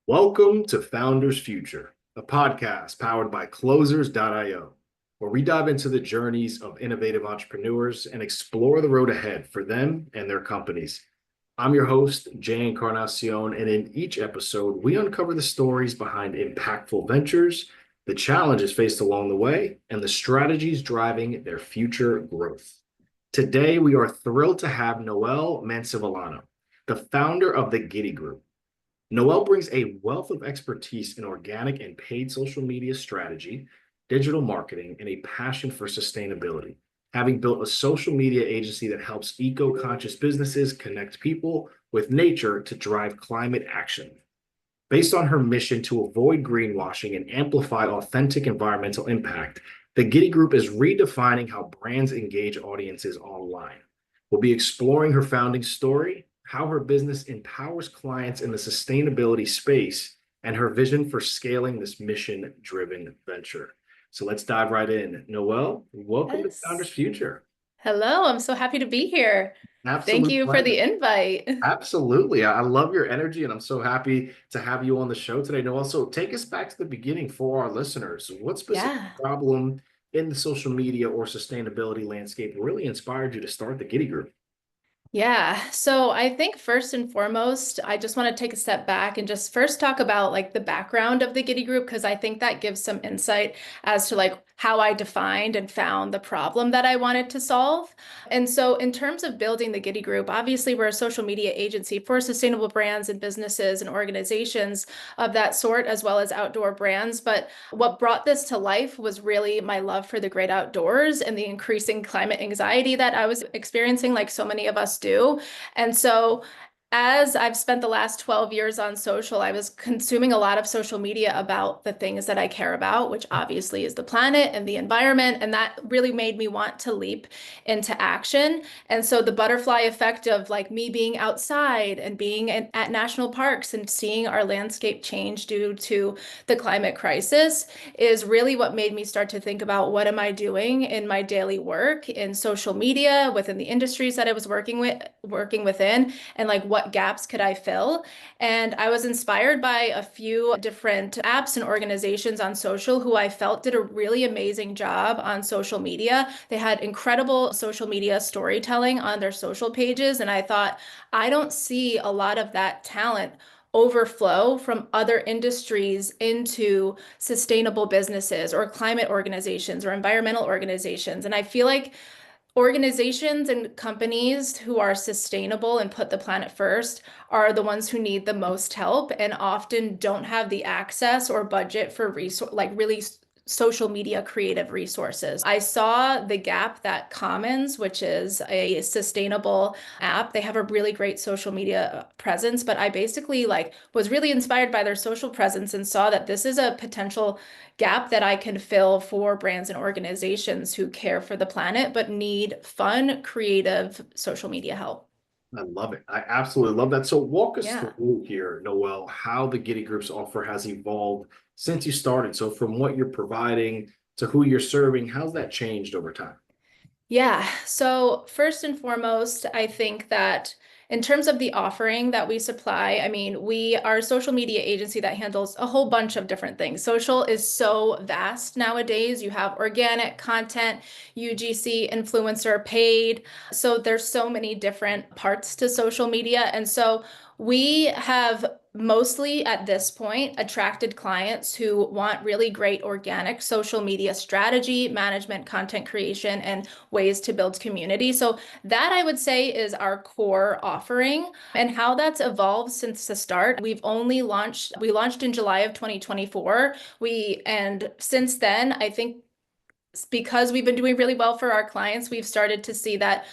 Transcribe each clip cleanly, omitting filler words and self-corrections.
Welcome to Founders Future, a podcast powered by Closers.io, where we dive into the journeys of innovative entrepreneurs and explore the road ahead for them and their companies. I'm your host, Jay Encarnacion, and in each episode, we uncover the stories behind impactful ventures, the challenges faced along the way, and the strategies driving their future growth. Today, we are thrilled to have Noelle Mancivillano, the founder of the Giddy Group. Noelle brings a wealth of expertise in organic and paid social media strategy, digital marketing, and a passion for sustainability, having built a social media agency that helps eco-conscious businesses connect people with nature to drive climate action. Based on her mission to avoid greenwashing and amplify authentic environmental impact, the Giddy Group is redefining how brands engage audiences online. We'll be exploring her founding story, how her business empowers clients in the sustainability space, and her vision for scaling this mission-driven venture. So let's dive right in. Noelle, welcome to Founders Yes. Future. Hello, I'm so happy to be here. Thank Absolute you for the pleasure. invite. Absolutely. I love your energy, and I'm so happy to have you on the show today. Noelle, so take us back to the beginning for our listeners. What specific Yeah. problem in the social media or sustainability landscape really inspired you to start the Giddy Group? Yeah. So I think first and foremost, I just want to take a step back and just first talk about like the background of the Giddy Group, because I think that gives some insight as to like how I defined and found the problem that I wanted to solve. And so in terms of building the Giddy Group, obviously we're a social media agency for sustainable brands and businesses and organizations of that sort, as well as outdoor brands. But what brought this to life was really my love for the great outdoors and the increasing climate anxiety that I was experiencing, like so many of us do. And so as I've spent the last 12 years on social, I was consuming a lot of social media about the things that I care about, which obviously is the planet and the environment. And that really made me want to leap into action. And so the butterfly effect of like me being outside and being at national parks and seeing our landscape change due to the climate crisis is really what made me start to think about what am I doing in my daily work in social media within the industries that I was working within, and like what gaps could I fill. And I was inspired by a few different apps and organizations on social who I felt did a really amazing job on social media. They had incredible social media storytelling on their social pages, and I thought, I don't see a lot of that talent overflow from other industries into sustainable businesses or climate organizations or environmental organizations. And I feel like organizations and companies who are sustainable and put the planet first are the ones who need the most help and often don't have the access or budget for like really social media creative resources. I saw the gap that Commons, which is a sustainable app, they have a really great social media presence, but I basically like was really inspired by their social presence and saw that this is a potential gap that I can fill for brands and organizations who care for the planet but need fun, creative social media help. I love it. I absolutely love that. So walk us Yeah. through here, Noelle, how the Giddy Group's offer has evolved since you started. So from what you're providing to who you're serving, how's that changed over time? Yeah. So, first and foremost, I think that in terms of the offering that we supply, I mean, we are a social media agency that handles a whole bunch of different things. Social is so vast nowadays. You have organic content, UGC, influencer, paid. So, there's so many different parts to social media. And so, we have mostly at this point attracted clients who want really great organic social media strategy, management, content creation, and ways to build community. So that I would say is our core offering, and how that's evolved since the start. We launched in July of 2024. And since then, I think because we've been doing really well for our clients, we've started to see that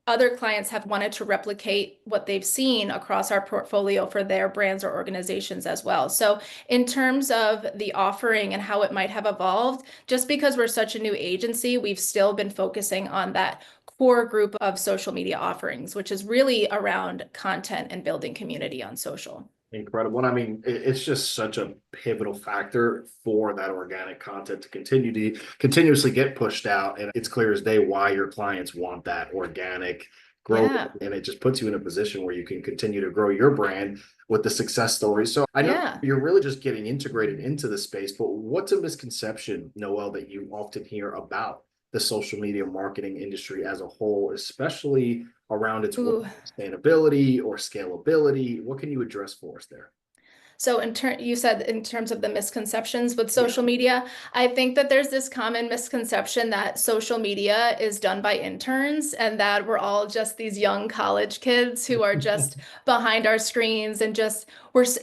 other clients have wanted to replicate what they've seen across our portfolio for their brands or organizations as well. So, in terms of the offering and how it might have evolved, just because we're such a new agency, we've still been focusing on that core group of social media offerings, which is really around content and building community on social. Incredible. And I mean, it's just such a pivotal factor for that organic content to continue to continuously get pushed out. And it's clear as day why your clients want that organic grow, Yeah. and it just puts you in a position where you can continue to grow your brand with the success story. So I know Yeah. you're really just getting integrated into the space, but what's a misconception, Noelle, that you often hear about the social media marketing industry as a whole, especially around its Ooh. sustainability or scalability? What can you address for us there? So you said in terms of the misconceptions with Yeah. social media, I think that there's this common misconception that social media is done by interns and that we're all just these young college kids who are just behind our screens and just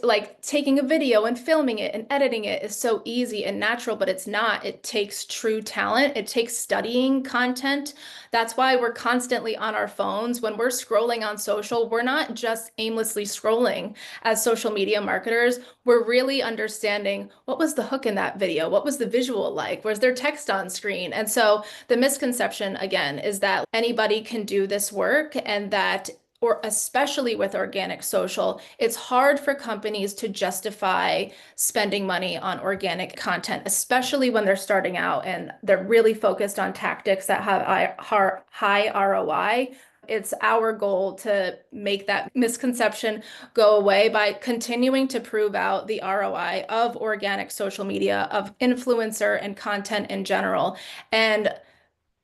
like taking a video and filming it and editing it is so easy and natural, but it's not. It takes true talent. It takes studying content. That's why we're constantly on our phones. When we're scrolling on social, we're not just aimlessly scrolling as social media marketers. We're really understanding what was the hook in that video? What was the visual like? Was there text on screen? And so the misconception, again, is that anybody can do this work and that or especially with organic social, it's hard for companies to justify spending money on organic content, especially when they're starting out and they're really focused on tactics that have high ROI. It's our goal to make that misconception go away by continuing to prove out the ROI of organic social media, of influencer and content in general, and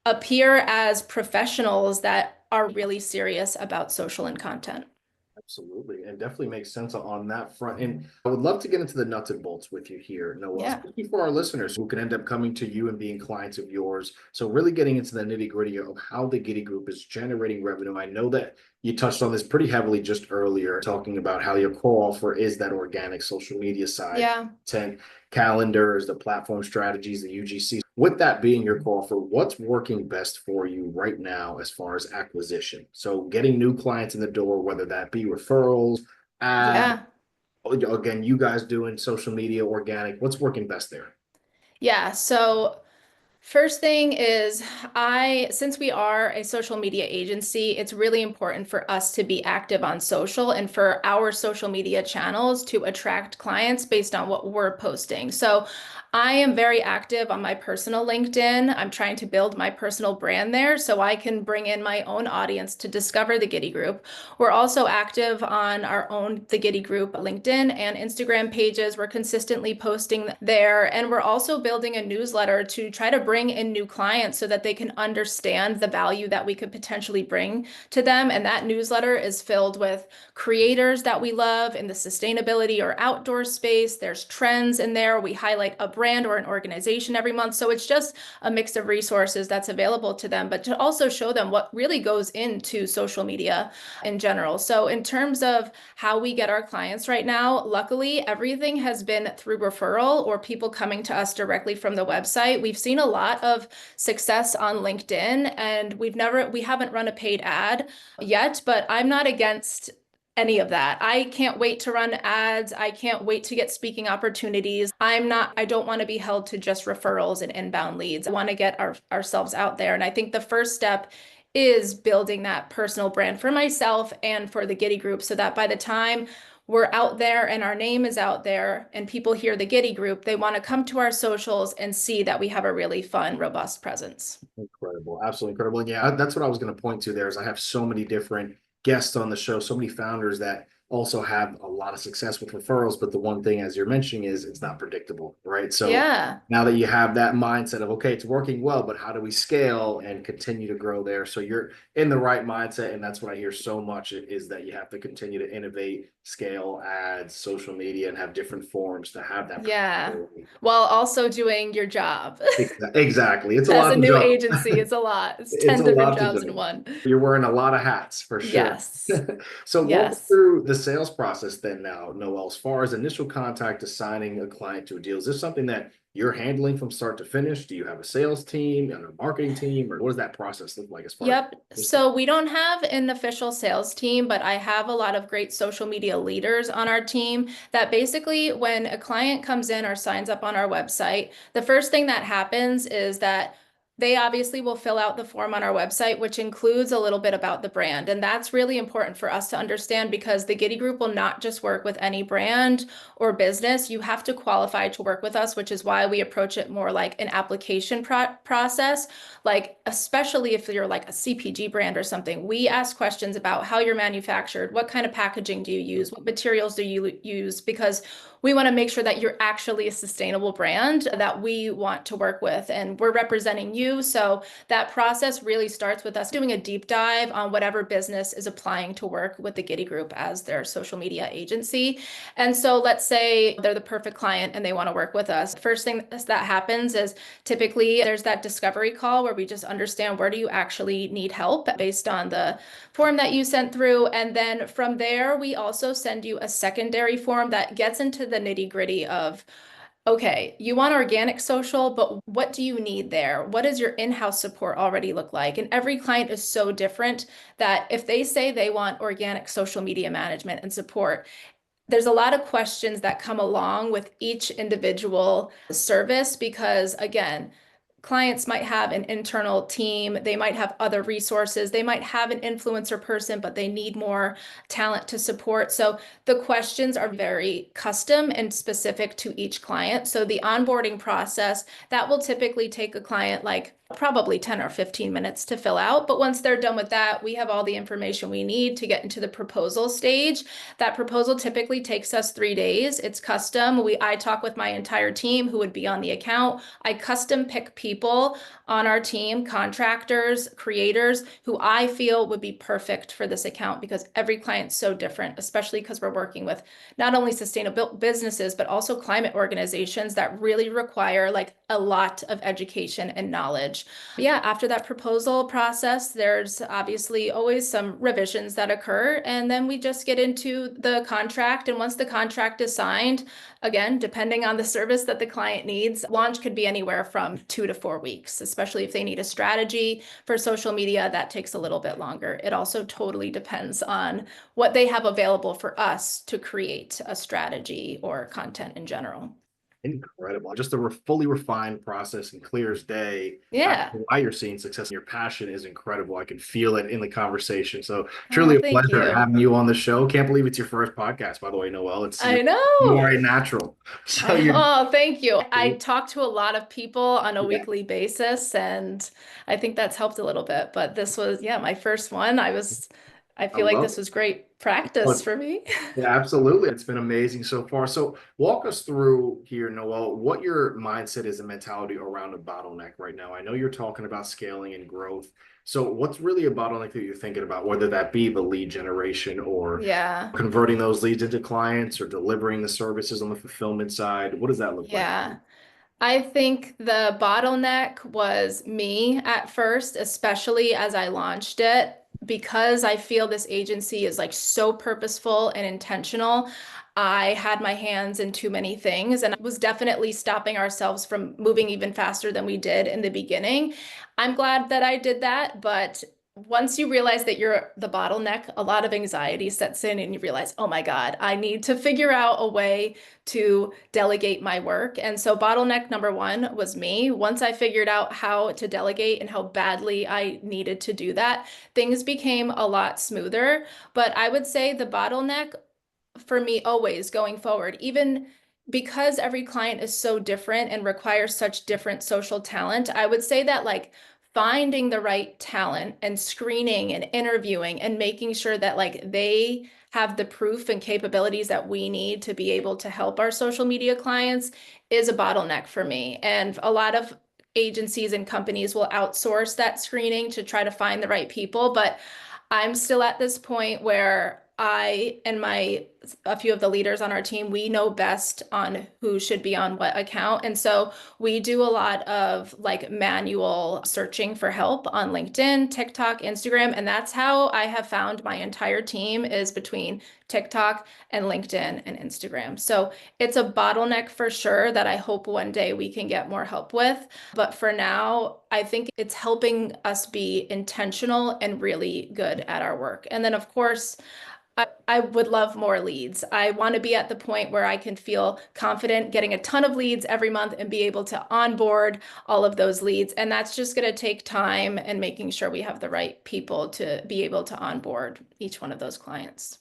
appear as professionals that are really serious about social and content. Absolutely, and definitely makes sense on that front. And I would love to get into the nuts and bolts with you here, Noel, Yeah. especially for our listeners who can end up coming to you and being clients of yours. So really getting into the nitty gritty of how the Giddy Group is generating revenue. I know that you touched on this pretty heavily just earlier, talking about how your core offer is that organic social media side, Yeah. content, calendars, the platform strategies, the UGC. With that being your core offer, what's working best for you right now as far as acquisition? So getting new clients in the door, whether that be referrals, ads, Yeah. again, you guys doing social media, organic, what's working best there? Yeah. So first thing is, since we are a social media agency, it's really important for us to be active on social and for our social media channels to attract clients based on what we're posting. So I am very active on my personal LinkedIn. I'm trying to build my personal brand there so I can bring in my own audience to discover the Giddy Group. We're also active on our own The Giddy Group LinkedIn and Instagram pages. We're consistently posting there. And we're also building a newsletter to try to bring in new clients so that they can understand the value that we could potentially bring to them. And that newsletter is filled with creators that we love in the sustainability or outdoor space. There's trends in there. We highlight a brand or an organization every month. So it's just a mix of resources that's available to them, but to also show them what really goes into social media in general. So in terms of how we get our clients right now, luckily everything has been through referral or people coming to us directly from the website. We've seen a lot of success on LinkedIn and we haven't run a paid ad yet, but I'm not against any of that. I can't wait to run ads. I can't wait to get speaking opportunities. I don't want to be held to just referrals and inbound leads. I want to get ourselves out there. And I think the first step is building that personal brand for myself and for the Giddy Group so that by the time we're out there and our name is out there and people hear the Giddy Group, they want to come to our socials and see that we have a really fun, robust presence. Incredible, absolutely incredible. And yeah, that's what I was going to point to there is I have so many different guests on the show, so many founders that also have a lot of success with referrals. But the one thing, as you're mentioning, is it's not predictable, right? So Yeah. now that you have that mindset of, okay, it's working well, but how do we scale and continue to grow there? So you're in the right mindset. And that's what I hear so much is that you have to continue to innovate, scale ads, social media, and have different forms to have that Yeah. predictability. While also doing your job. Exactly. It's a As lot a to new juggle. agency, it's a lot. It's It's 10 a different lot to jobs in juggle. one. You're wearing a lot of hats for sure. Yes. So walk us Yes. through the sales process then now, Noel, as far as initial contact to signing a client to a deal. Is this something that you're handling from start to finish? Do you have a sales team and a marketing team, or what does that process look like as far as Yep. this goes? So we don't have an official sales team, but I have a lot of great social media leaders on our team that basically, when a client comes in or signs up on our website, the first thing that happens is that They obviously will fill out the form on our website, which includes a little bit about the brand. And that's really important for us to understand because the Giddy Group will not just work with any brand or business. You have to qualify to work with us, which is why we approach it more like an application process. Like, especially if you're like a CPG brand or something, we ask questions about how you're manufactured, what kind of packaging do you use, what materials do you use, because we want to make sure that you're actually a sustainable brand that we want to work with and we're representing you. So that process really starts with us doing a deep dive on whatever business is applying to work with the Giddy Group as their social media agency. And so let's say they're the perfect client and they want to work with us. First thing that happens is typically there's that discovery call where we just understand where do you actually need help based on the form that you sent through. And then from there, we also send you a secondary form that gets into the nitty-gritty of, okay, you want organic social, but what do you need there? What does your in-house support already look like? And every client is so different that if they say they want organic social media management and support, there's a lot of questions that come along with each individual service because, again, clients might have an internal team, they might have other resources, they might have an influencer person, but they need more talent to support. So the questions are very custom and specific to each client. So the onboarding process, that will typically take a client like probably 10 or 15 minutes to fill out. But once they're done with that, we have all the information we need to get into the proposal stage. That proposal typically takes us 3 days. It's custom. I talk with my entire team who would be on the account. I custom pick people on our team, contractors, creators who I feel would be perfect for this account because every client's so different, especially because we're working with not only sustainable businesses, but also climate organizations that really require like a lot of education and knowledge. Yeah, after that proposal process, there's obviously always some revisions that occur, and then we just get into the contract. And once the contract is signed, again, depending on the service that the client needs, launch could be anywhere from 2 to 4 weeks, especially if they need a strategy for social media, that takes a little bit longer. It also totally depends on what they have available for us to create a strategy or content in general. Incredible. Just a fully refined process and clear as day. Yeah. Why you're seeing success and your passion is incredible. I can feel it in the conversation. So Oh, truly a thank pleasure you. having you on the show. Can't believe it's your first podcast, by the way, Noelle. It's I you are know. a natural. So you're Oh, thank you. I talk to a lot of people on a yeah, weekly basis, and I think that's helped a little bit. But this was, yeah, my first one. I I feel like love this it. was great practice But for me. yeah, absolutely. It's been amazing so far. So walk us through here, Noelle, what your mindset is and mentality around a bottleneck right now. I know you're talking about scaling and growth. So what's really a bottleneck that you're thinking about, whether that be the lead generation or Yeah. converting those leads into clients or delivering the services on the fulfillment side? What does that look like? Yeah. I think the bottleneck was me at first, especially as I launched it, because I feel this agency is like so purposeful and intentional. I had my hands in too many things and was definitely stopping ourselves from moving even faster than we did in the beginning. I'm glad that I did that, but once you realize that you're the bottleneck, a lot of anxiety sets in and you realize, oh my God, I need to figure out a way to delegate my work. And so bottleneck number one was me. Once I figured out how to delegate and how badly I needed to do that, things became a lot smoother. But I would say the bottleneck for me always going forward, even because every client is so different and requires such different social talent, I would say that like finding the right talent and screening and interviewing and making sure that like they have the proof and capabilities that we need to be able to help our social media clients is a bottleneck for me. And a lot of agencies and companies will outsource that screening to try to find the right people, but I'm still at this point where I and a few of the leaders on our team, we know best on who should be on what account. And so we do a lot of like manual searching for help on LinkedIn, TikTok, Instagram. And that's how I have found my entire team is between TikTok and LinkedIn and Instagram. So it's a bottleneck for sure that I hope one day we can get more help with. But for now, I think it's helping us be intentional and really good at our work. And then, of course, I would love more leads. I want to be at the point where I can feel confident getting a ton of leads every month and be able to onboard all of those leads. And that's just going to take time and making sure we have the right people to be able to onboard each one of those clients.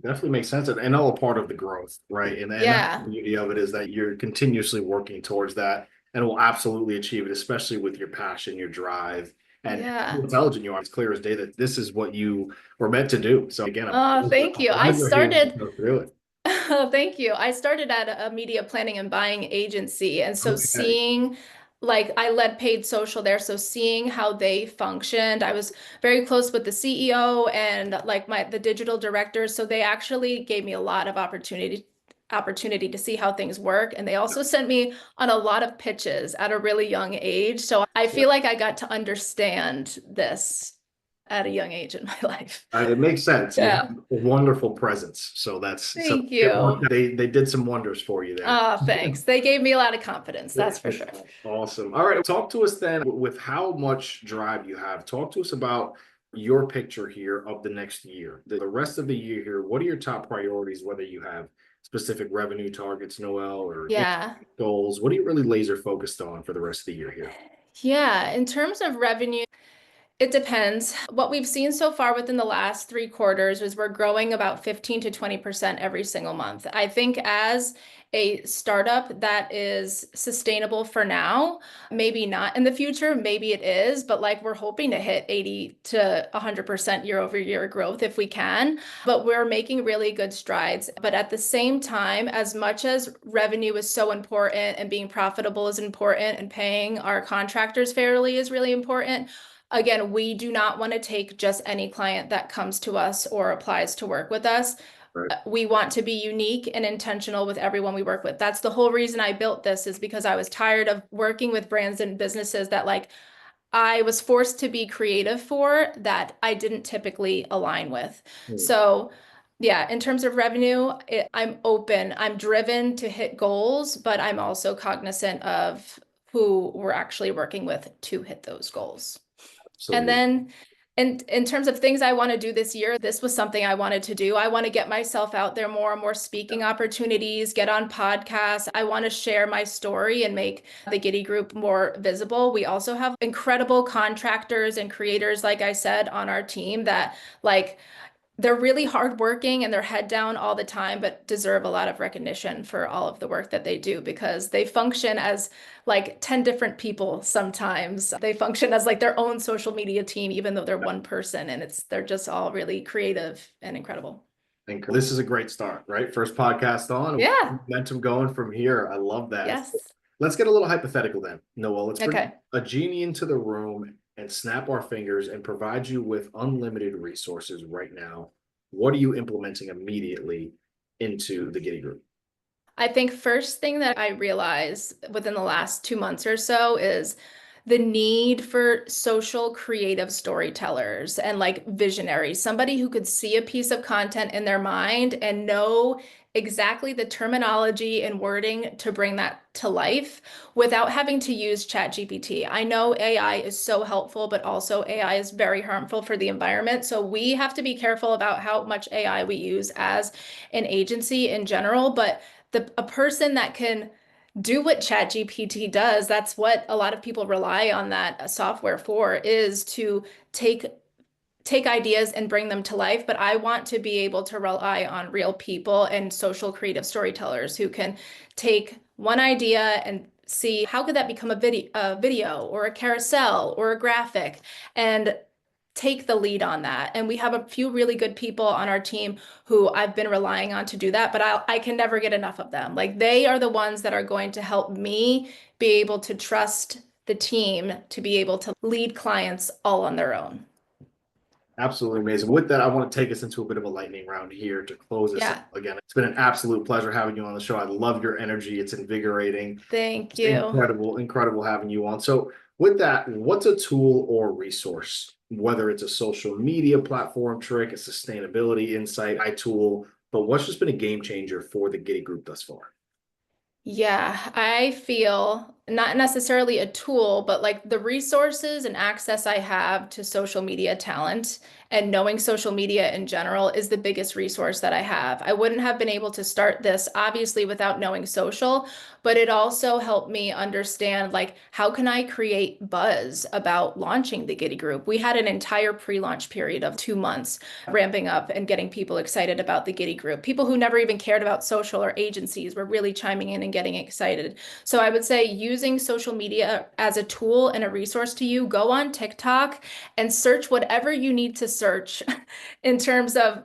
Definitely makes sense, and all a part of the growth, right? And that's the Yeah. beauty of it, is that you're continuously working towards that, and will absolutely achieve it, especially with your passion, your drive, and how Yeah. intelligent you are. It's clear as day that this is what you were meant to do. So again, Oh, thank I'm you. I glad you're able to started go through it. Oh, thank you. I started at a media planning and buying agency. And so Okay. seeing, like, I led paid social there. So seeing how they functioned, I was very close with the CEO and like the digital directors. So they actually gave me a lot of opportunity to see how things work. And they also sent me on a lot of pitches at a really young age. So I Yeah. feel like I got to understand this at a young age in my life. It makes sense. You have Yeah. a wonderful presence, so Thank it worked. you. They did some wonders for you there. Oh, thanks. They gave me a lot of confidence, that's for sure. Awesome. All right. Talk to us then, with how much drive you have. Talk to us about your picture here of the next year, the rest of the year here. What are your top priorities, whether you have specific revenue targets, Noel, or Yeah. goals? What are you really laser focused on for the rest of the year here? Yeah. In terms of revenue, it depends. What we've seen so far within the last 3 quarters is we're growing about 15 to 20% every single month. I think as a startup that is sustainable for now, maybe not in the future, maybe it is, but like we're hoping to hit 80 to 100% year over year growth if we can. But we're making really good strides. But at the same time, as much as revenue is so important and being profitable is important and paying our contractors fairly is really important, again, we do not want to take just any client that comes to us or applies to work with us. Right. We want to be unique and intentional with everyone we work with. That's the whole reason I built this, is because I was tired of working with brands and businesses that like I was forced to be creative for that I didn't typically align with. Hmm. So, yeah, in terms of revenue, I'm open. I'm driven to hit goals, but I'm also cognizant of who we're actually working with to hit those goals. And Absolutely. then in terms of things I want to do this year, this was something I wanted to do. I want to get myself out there more speaking opportunities, get on podcasts. I want to share my story and make the Giddy Group more visible. We also have incredible contractors and creators, like I said, on our team that like they're really hardworking and they're head down all the time, but deserve a lot of recognition for all of the work that they do because they function as like 10 different people sometimes. They function as like their own social media team, even though they're one person, and they're just all really creative and incredible. And this is a great start, right? First podcast on, Yeah. momentum going from here. I love that. Yes. Let's get a little hypothetical then, Noel. Let's bring Okay. a genie into the room and snap our fingers and provide you with unlimited resources right now. What are you implementing immediately into the Giddy Group? I think first thing that I realized within the last 2 months or so is the need for social creative storytellers and like visionaries, somebody who could see a piece of content in their mind and know exactly the terminology and wording to bring that to life without having to use ChatGPT. I know AI is so helpful, but also AI is very harmful for the environment. So we have to be careful about how much AI we use as an agency in general, but a person that can do what ChatGPT does, that's what a lot of people rely on that software for, is to take ideas and bring them to life. But I want to be able to rely on real people and social creative storytellers who can take one idea and see how could that become a video or a carousel or a graphic, and take the lead on that. And we have a few really good people on our team who I've been relying on to do that, but I can never get enough of them. Like they are the ones that are going to help me be able to trust the team to be able to lead clients all on their own. Absolutely amazing. With that, I want to take us into a bit of a lightning round here to close this out. Yeah, Again, it's been an absolute pleasure having you on the show. I love your energy. It's invigorating. thank It's you. incredible having you on. So, with that, what's a tool or resource, whether it's a social media platform trick, a sustainability insight, tool, but what's just been a game changer for the Giddy Group thus far? Yeah, I feel not necessarily a tool, but like the resources and access I have to social media talent and knowing social media in general is the biggest resource that I have. I wouldn't have been able to start this obviously without knowing social, but it also helped me understand like how can I create buzz about launching the Giddy Group. We had an entire pre-launch period of 2 months ramping up and getting people excited about the Giddy Group. People who never even cared about social or agencies were really chiming in and getting excited. So I would say using social media as a tool and a resource to you, go on TikTok and search whatever you need to search in terms of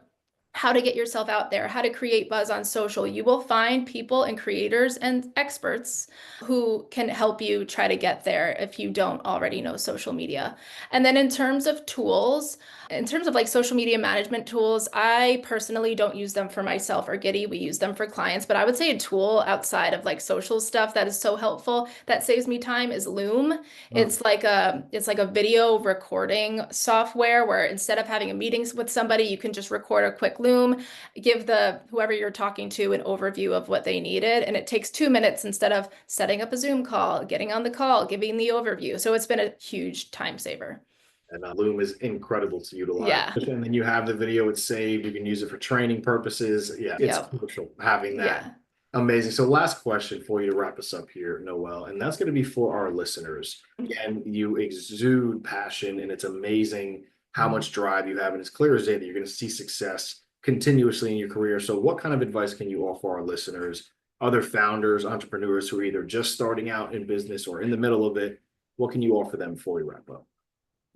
how to get yourself out there, how to create buzz on social. You will find people and creators and experts who can help you try to get there if you don't already know social media. And then in terms of tools, in terms of like social media management tools, I personally don't use them for myself or Giddy. We use them for clients, but I would say a tool outside of like social stuff that is so helpful that saves me time is Loom. Mm. It's like a video recording software where instead of having a meeting with somebody, you can just record a quick Loom, give the whoever you're talking to an overview of what they needed, and it takes 2 minutes instead of setting up a Zoom call, getting on the call, giving the overview. So it's been a huge time saver. And Loom is incredible to utilize. Yeah. And then you have the video, it's saved. You can use it for training purposes. Yeah, it's Yep. crucial having that. Yeah. Amazing. So last question for you to wrap us up here, Noelle, and that's going to be for our listeners. Again, you exude passion and it's amazing how much drive you have. And it's clear as day that you're going to see success continuously in your career. So what kind of advice can you offer our listeners, other founders, entrepreneurs who are either just starting out in business or in the middle of it? What can you offer them before we wrap up?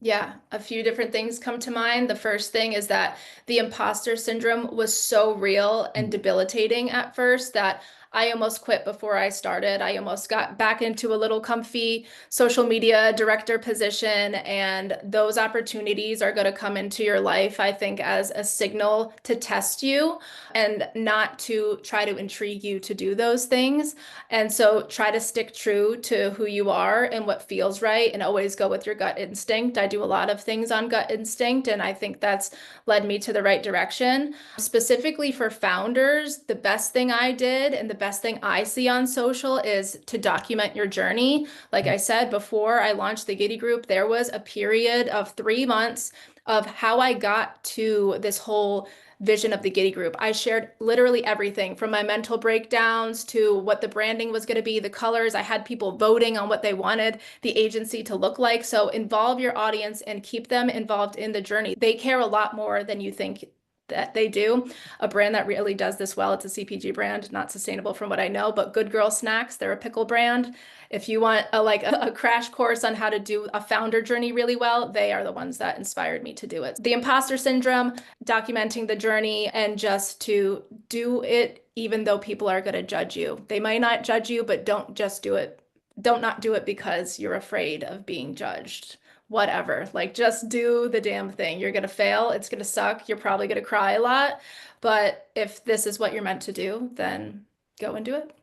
Yeah, a few different things come to mind. The first thing is that the imposter syndrome was so real and debilitating at first that I almost quit before I started. I almost got back into a little comfy social media director position, and those opportunities are going to come into your life, I think, as a signal to test you and not to try to intrigue you to do those things. And so try to stick true to who you are and what feels right and always go with your gut instinct. I do a lot of things on gut instinct, and I think that's led me to the right direction. Specifically for founders, the best thing I did and the best thing I see on social is to document your journey. Like I said, before I launched the Giddy Group, there was a period of 3 months of how I got to this whole vision of the Giddy Group. I shared literally everything from my mental breakdowns to what the branding was going to be, the colors. I had people voting on what they wanted the agency to look like. So involve your audience and keep them involved in the journey. They care a lot more than you think that they do. A brand that really does this well, it's a CPG brand, not sustainable from what I know, but Good Girl Snacks, they're a pickle brand. If you want a crash course on how to do a founder journey really well, they are the ones that inspired me to do it. The imposter syndrome, documenting the journey, and just to do it even though people are going to judge you. They might not judge you, but don't just do it. Don't not do it because you're afraid of being judged. Whatever, like just do the damn thing. You're gonna fail, it's gonna suck, you're probably gonna cry a lot, but if this is what you're meant to do, then go and do it.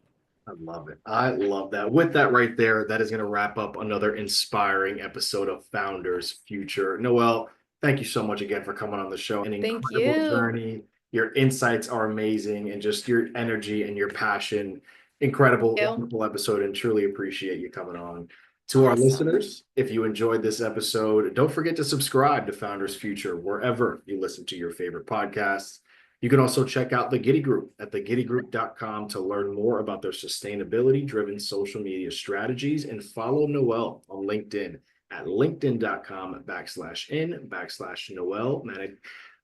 I love it. I love that. With that right there, that is going to wrap up another inspiring episode of Founders Future. Noelle, thank you so much again for coming on the show. An Thank incredible you. journey. Your insights are amazing and just your energy and your passion. Incredible, Thank you. wonderful episode and truly appreciate you coming on. To our Awesome. listeners, if you enjoyed this episode, don't forget to subscribe to Founders Future wherever you listen to your favorite podcasts. You can also check out the Giddy Group at thegiddygroup.com to learn more about their sustainability-driven social media strategies and follow Noelle on LinkedIn at linkedin.com/in/Noelle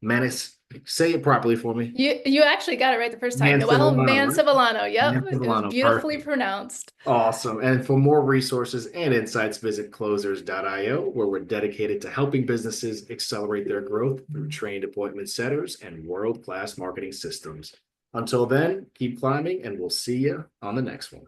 Manis. Say it properly for me. You actually got it right the first time. Noelle Mancivillano, right? Mancivillano. Yep, it was Mancivillano, beautifully perfect. pronounced. Awesome. And for more resources and insights, visit closers.io, where we're dedicated to helping businesses accelerate their growth through trained appointment setters and world-class marketing systems. Until then, keep climbing, and we'll see you on the next one.